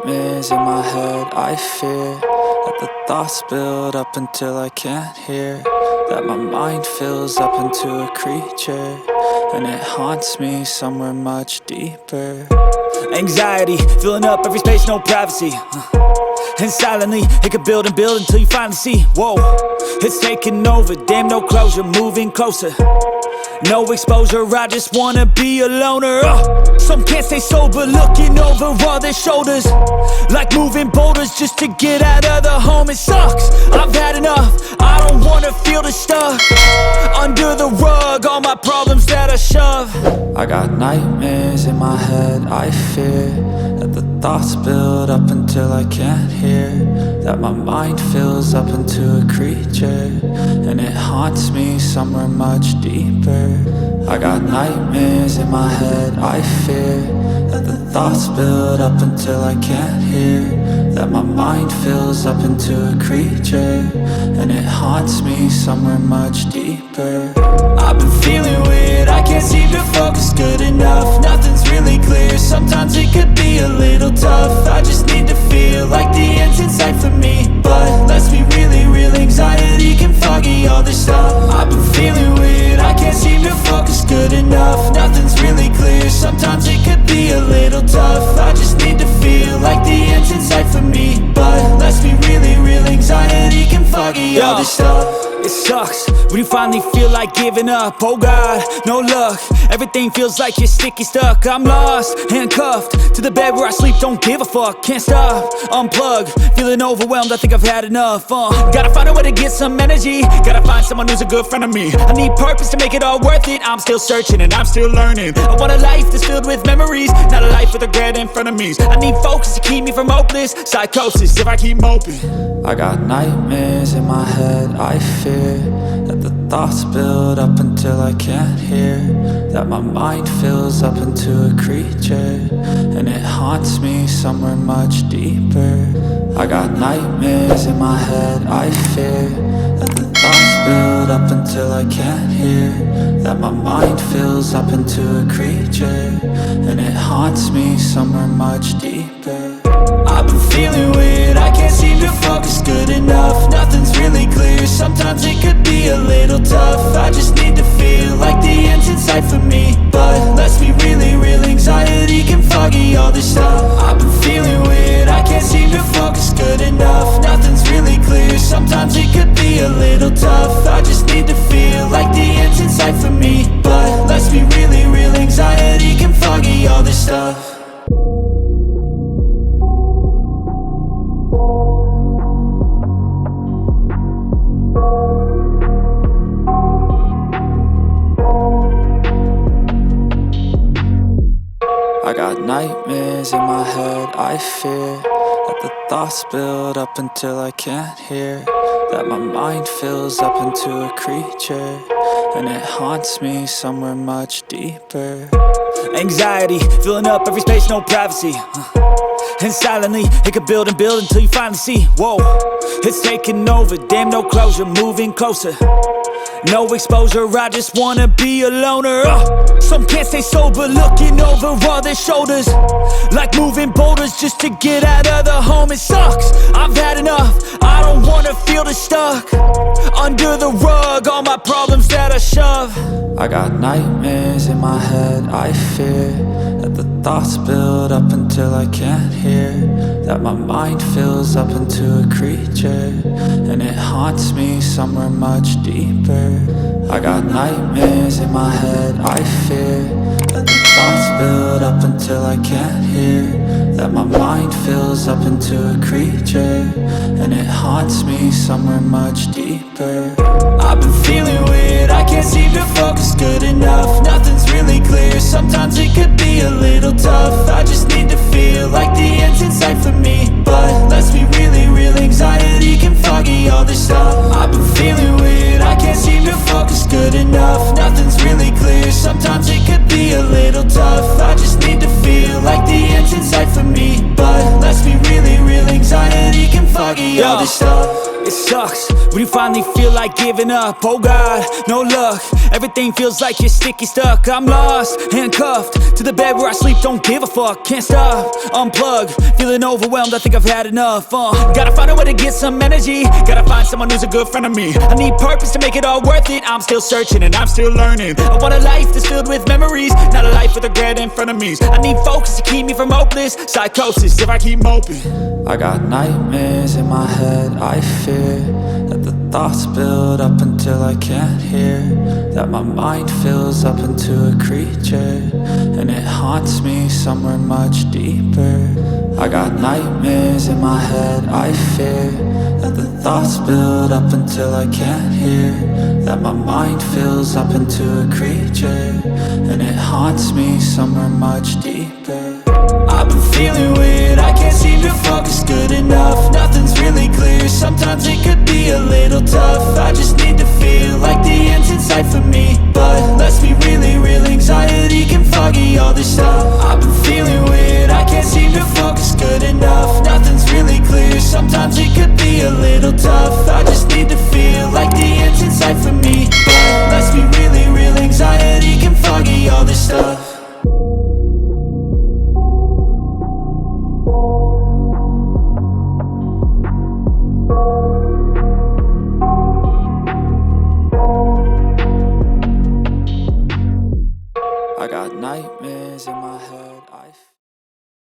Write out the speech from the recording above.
nightmares in my head. I fear that the thoughts build up until I can't hear, that my mind fills up into a creature, and it haunts me somewhere much deeper. Anxiety, filling up every space, no privacy. And silently, it could build and build until you finally see, whoa, it's taking over, damn, no closure, moving closer. No exposure, I just wanna be a loner. Some can't stay sober, looking over all their shoulders, like moving boulders just to get out of the home. It sucks, I've had enough, I don't wanna feel the stuff under the rug, all my problems that I shove. I got nightmares in my head, I fear that the thoughts build up until I can't hear, that my mind fills up into a creature, and it haunts me somewhere much deeper. I got nightmares in my head, I fear that the thoughts build up until I can't hear, that my mind fills up into a creature, and it haunts me somewhere much deeper. I've been feeling weird, I can't seem to focus good enough. Nothing's really clear, sometimes it could be a little tough. I just need to feel like the end's in sight for me, but let's be really real, anxiety can foggy all this stuff. I've been feeling weird, I can't seem to focus good enough. Nothing's really clear, sometimes it could be a little tough. I just need to feel like the end's in sight for me, but let's be really real, anxiety can foggy all this stuff. It sucks when you finally feel like giving up. Oh God, no luck, everything feels like you're sticky stuck. I'm lost, handcuffed to the bed where I sleep, don't give a fuck. Can't stop, unplug, feeling overwhelmed, I think I've had enough. Gotta find a way to get some energy, gotta find someone who's a good friend of me. I need purpose to make it all worth it, I'm still searching and I'm still learning. I want a life that's filled with memories, not a life with regret in front of me. I need focus to keep me from hopeless psychosis if I keep moping. I got nightmares in my head, I fear that the thoughts build up until I can't hear, that my mind fills up into a creature, and it haunts me somewhere much deeper. I got nightmares in my head, I fear that the thoughts build up until I can't hear, that my mind fills up into a creature, and it haunts me somewhere much deeper. I've been feeling weird, I can't seem to focus good enough. Nothing's really clear, sometimes it could be a little tough. I just need to feel like the end's in sight for me, but let's be really real, anxiety can foggy all this stuff. I've been feeling weird, I can't seem to focus good enough. Nothing's really clear, sometimes it could be a little tough. I just need to feel like the end's in sight for me, but let's be really real, anxiety can foggy all this stuff. I got nightmares in my head, I fear that the thoughts build up until I can't hear, that my mind fills up into a creature, and it haunts me somewhere much deeper. Anxiety, filling up every space, no privacy. And silently, it could build and build until you finally see, whoa, it's taking over, damn, no closure, moving closer. No exposure, I just wanna be a loner. Some can't stay sober, looking over all their shoulders, like moving boulders just to get out of the home. It sucks, I've had enough, I don't wanna feel the stuck under the rug, all my problems that I shove. I got nightmares in my head, I fear that the thoughts build up until I can't hear, that my mind fills up into a creature, and it haunts me somewhere much deeper. I got nightmares in my head, I fear that the thoughts build up until I can't hear, that my mind fills up into a creature, and it haunts me somewhere much deeper. I've been feeling weird, I can't seem to focus good enough. Nothing's really clear, sometimes it could be a little tough. I just need to feel like the end's in sight for me, but let's be really real, anxiety can foggy all this stuff. I've been feeling weird, I can't seem to focus good enough. Nothing's really clear, sometimes it could be a little tough. I just need to feel like the end's in sight for me, but let's be really real, anxiety can foggy all this stuff. It sucks when you finally feel like giving up. Oh God, no luck. Everything feels like you're sticky stuck. I'm lost, handcuffed to the bed where I sleep. Don't give a fuck, can't stop. Unplug, feeling overwhelmed. I think I've had enough. Gotta find a way to get some energy. Gotta find someone who's a good friend of me. I need purpose to make it all worth it. I'm still searching and I'm still learning. I want a life that's filled with memories, not a life with regret in front of me. I need focus to keep me from hopeless psychosis if I keep moping. I got nightmares in my head. I fear that the thoughts build up until I can't hear, that my mind fills up into a creature, and it haunts me somewhere much deeper. I got nightmares in my head. I fear that the thoughts build up until I can't hear, that my mind fills up into a creature, and it haunts me somewhere much deeper. I've been feeling weird, I can't seem to